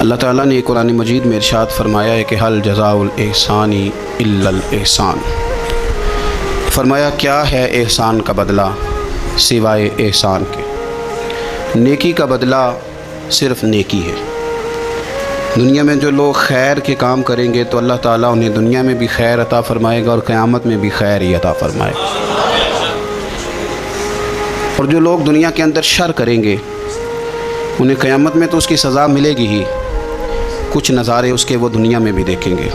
اللہ تعالیٰ نے قرآن مجید میں ارشاد فرمایا ہے کہ حل جزاء الاحسان الا الاحسان، فرمایا کیا ہے احسان کا بدلہ سوائے احسان کے، نیکی کا بدلہ صرف نیکی ہے۔ دنیا میں جو لوگ خیر کے کام کریں گے تو اللہ تعالیٰ انہیں دنیا میں بھی خیر عطا فرمائے گا اور قیامت میں بھی خیر ہی عطا فرمائے گا، اور جو لوگ دنیا کے اندر شر کریں گے انہیں قیامت میں تو اس کی سزا ملے گی ہی، کچھ نظارے اس کے وہ دنیا میں بھی دیکھیں گے۔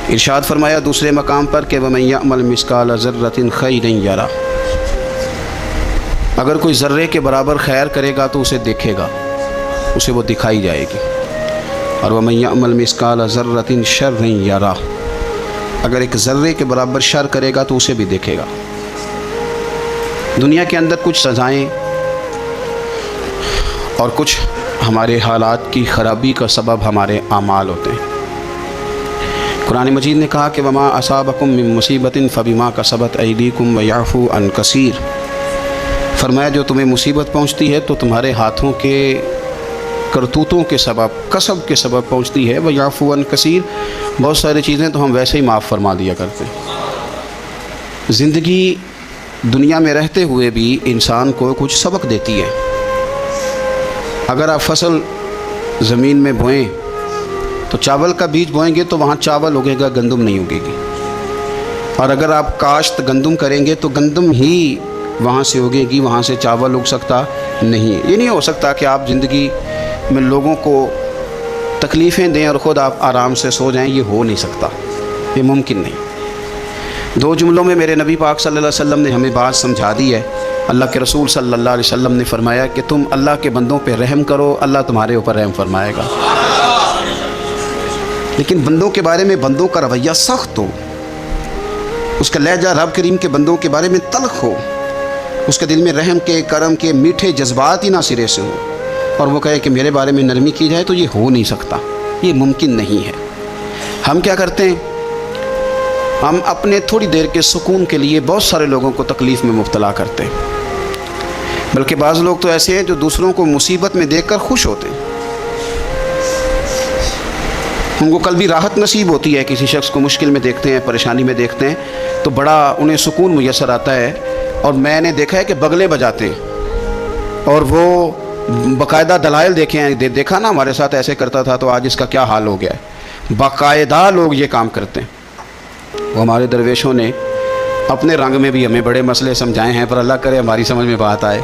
ارشاد فرمایا دوسرے مقام پر کہ وَمَن يَعْمَلْ مِثْقَالَ ذَرَّةٍ خَيْرًا يَرَهُ، اگر کوئی ذرے کے برابر خیر کرے گا تو اسے دیکھے گا، اسے وہ دکھائی جائے گی، اور وَمَن يَعْمَلْ مِثْقَالَ ذَرَّةٍ شَرًّا يَرَهُ، اگر ایک ذرے کے برابر شر کرے گا تو اسے بھی دیکھے گا۔ دنیا کے اندر کچھ سزائیں اور کچھ ہمارے حالات کی خرابی کا سبب ہمارے اعمال ہوتے ہیں۔ قرآن مجید نے کہا کہ وما اصابکم من مصیبت فبما کسبت ایدیکم ویعفو عن کثیر، فرمایا جو تمہیں مصیبت پہنچتی ہے تو تمہارے ہاتھوں کے کرتوتوں کے سبب، کسب کے سبب پہنچتی ہے، ویعفو عن کثیر، بہت ساری چیزیں تو ہم ویسے ہی معاف فرما دیا کرتے ہیں۔ زندگی دنیا میں رہتے ہوئے بھی انسان کو کچھ سبق دیتی ہے۔ اگر آپ فصل زمین میں بوئیں تو چاول کا بیج بوئیں گے تو وہاں چاول اگے گا، گندم نہیں اگے گی، اور اگر آپ کاشت گندم کریں گے تو گندم ہی وہاں سے اگے گی، وہاں سے چاول اگ سکتا نہیں۔ یہ نہیں ہو سکتا کہ آپ زندگی میں لوگوں کو تکلیفیں دیں اور خود آپ آرام سے سو جائیں، یہ ہو نہیں سکتا، یہ ممکن نہیں۔ دو جملوں میں میرے نبی پاک صلی اللہ علیہ وسلم نے ہمیں بات سمجھا دی ہے۔ اللہ کے رسول صلی اللہ علیہ وسلم نے فرمایا کہ تم اللہ کے بندوں پہ رحم کرو، اللہ تمہارے اوپر رحم فرمائے گا، لیکن بندوں کے بارے میں بندوں کا رویہ سخت ہو، اس کا لہجہ رب کریم کے بندوں کے بارے میں تلخ ہو، اس کے دل میں رحم کے، کرم کے میٹھے جذبات ہی نہ سرے سے ہوں، اور وہ کہے کہ میرے بارے میں نرمی کی جائے، تو یہ ہو نہیں سکتا، یہ ممکن نہیں ہے۔ ہم کیا کرتے ہیں؟ ہم اپنے تھوڑی دیر کے سکون کے لیے بہت سارے لوگوں کو تکلیف میں مبتلا کرتے ہیں، بلکہ بعض لوگ تو ایسے ہیں جو دوسروں کو مصیبت میں دیکھ کر خوش ہوتے ہیں، ان کو قلبی راحت نصیب ہوتی ہے، کسی شخص کو مشکل میں دیکھتے ہیں، پریشانی میں دیکھتے ہیں تو بڑا انہیں سکون میسر آتا ہے، اور میں نے دیکھا ہے کہ بغلے بجاتے ہیں اور وہ باقاعدہ دلائل دیکھا نا ہمارے ساتھ ایسے کرتا تھا تو آج اس کا کیا حال ہو گیا ہے، باقاعدہ لوگ یہ کام کرتے ہیں۔ وہ ہمارے درویشوں نے اپنے رنگ میں بھی ہمیں بڑے مسئلے سمجھائے ہیں، پر اللہ کرے ہماری سمجھ میں بات آئے۔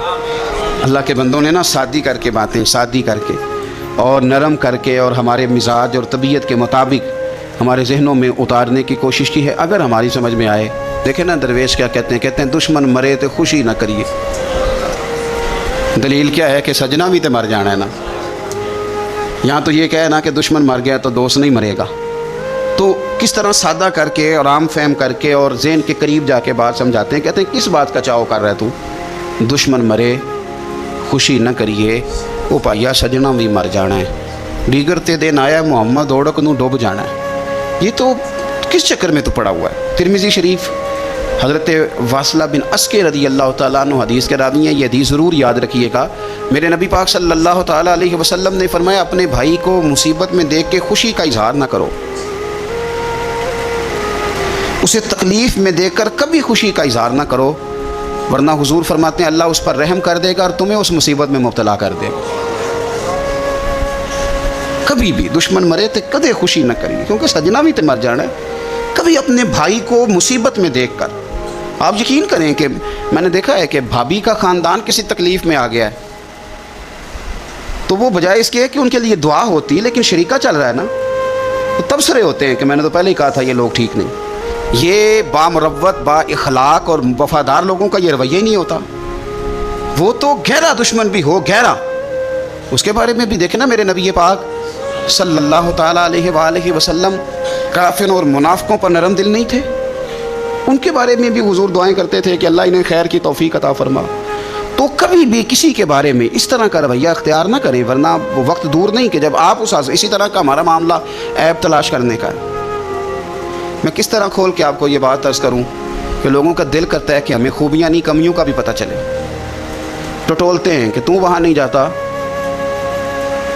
اللہ کے بندوں نے نا سادی کر کے باتیں، سادی کر کے اور نرم کر کے اور ہمارے مزاج اور طبیعت کے مطابق ہمارے ذہنوں میں اتارنے کی کوشش کی ہے، اگر ہماری سمجھ میں آئے۔ دیکھیں نا درویش کیا کہتے ہیں دشمن مرے تو خوشی نہ کریے، دلیل کیا ہے کہ سجنا بھی تو مر جانا ہے نا، یہاں تو یہ کہے نا کہ دشمن مر گیا تو دوست نہیں مرے گا، تو کس طرح سادہ کر کے اور عام فہم کر کے اور ذہن کے قریب جا کے بات سمجھاتے ہیں۔ کہتے ہیں کس بات کا چاؤ کر رہا ہے تو، دشمن مرے خوشی نہ کریے، وہ پائیا سجنا بھی مر جانا ہے، دیگر تے دن آیا محمد اوڑک نو ڈوب جانا ہے۔ یہ تو کس چکر میں تو پڑا ہوا ہے؟ ترمذی شریف حضرت واصلہ بن اسکے رضی اللہ تعالیٰ عنہ حدیث کے راوی ہیں، یہ حدیث ضرور یاد رکھیے گا۔ میرے نبی پاک صلی اللہ تعالیٰ علیہ وسلم نے فرمایا اپنے بھائی کو مصیبت میں دیکھ کے خوشی کا اظہار نہ کرو، اسے تکلیف میں دیکھ کر کبھی خوشی کا اظہار نہ کرو، ورنہ حضور فرماتے ہیں اللہ اس پر رحم کر دے گا اور تمہیں اس مصیبت میں مبتلا کر دے گا۔ کبھی بھی دشمن مرے تو کدے خوشی نہ کریے، کیونکہ سجنا بھی تو مر جانا ہے۔ کبھی اپنے بھائی کو مصیبت میں دیکھ کر، آپ یقین کریں کہ میں نے دیکھا ہے کہ بھابھی کا خاندان کسی تکلیف میں آ گیا ہے تو وہ بجائے اس کے کہ ان کے لیے دعا ہوتی، لیکن شریکہ چل رہا ہے نا، تو تبصرے ہوتے ہیں کہ میں نے تو پہلے ہی کہا تھا یہ لوگ ٹھیک نہیں۔ یہ بامروت، با اخلاق اور وفادار لوگوں کا یہ رویہ ہی نہیں ہوتا۔ وہ تو گہرا دشمن بھی ہو، گہرا، اس کے بارے میں بھی دیکھیں نا میرے نبی پاک صلی اللہ تعالیٰ علیہ وآلہ وسلم کافروں اور منافقوں پر نرم دل نہیں تھے، ان کے بارے میں بھی حضور دعائیں کرتے تھے کہ اللہ انہیں خیر کی توفیق عطا فرما۔ تو کبھی بھی کسی کے بارے میں اس طرح کا رویہ اختیار نہ کریں، ورنہ وہ وقت دور نہیں کہ جب آپ اسی طرح کا ہمارا معاملہ عیب تلاش کرنے کا ہے۔ میں کس طرح کھول کے آپ کو یہ بات عرض کروں کہ لوگوں کا دل کرتا ہے کہ ہمیں خوبیاں نہیں کمیوں کا بھی پتہ چلے، ٹٹولتے ہیں کہ تو وہاں نہیں جاتا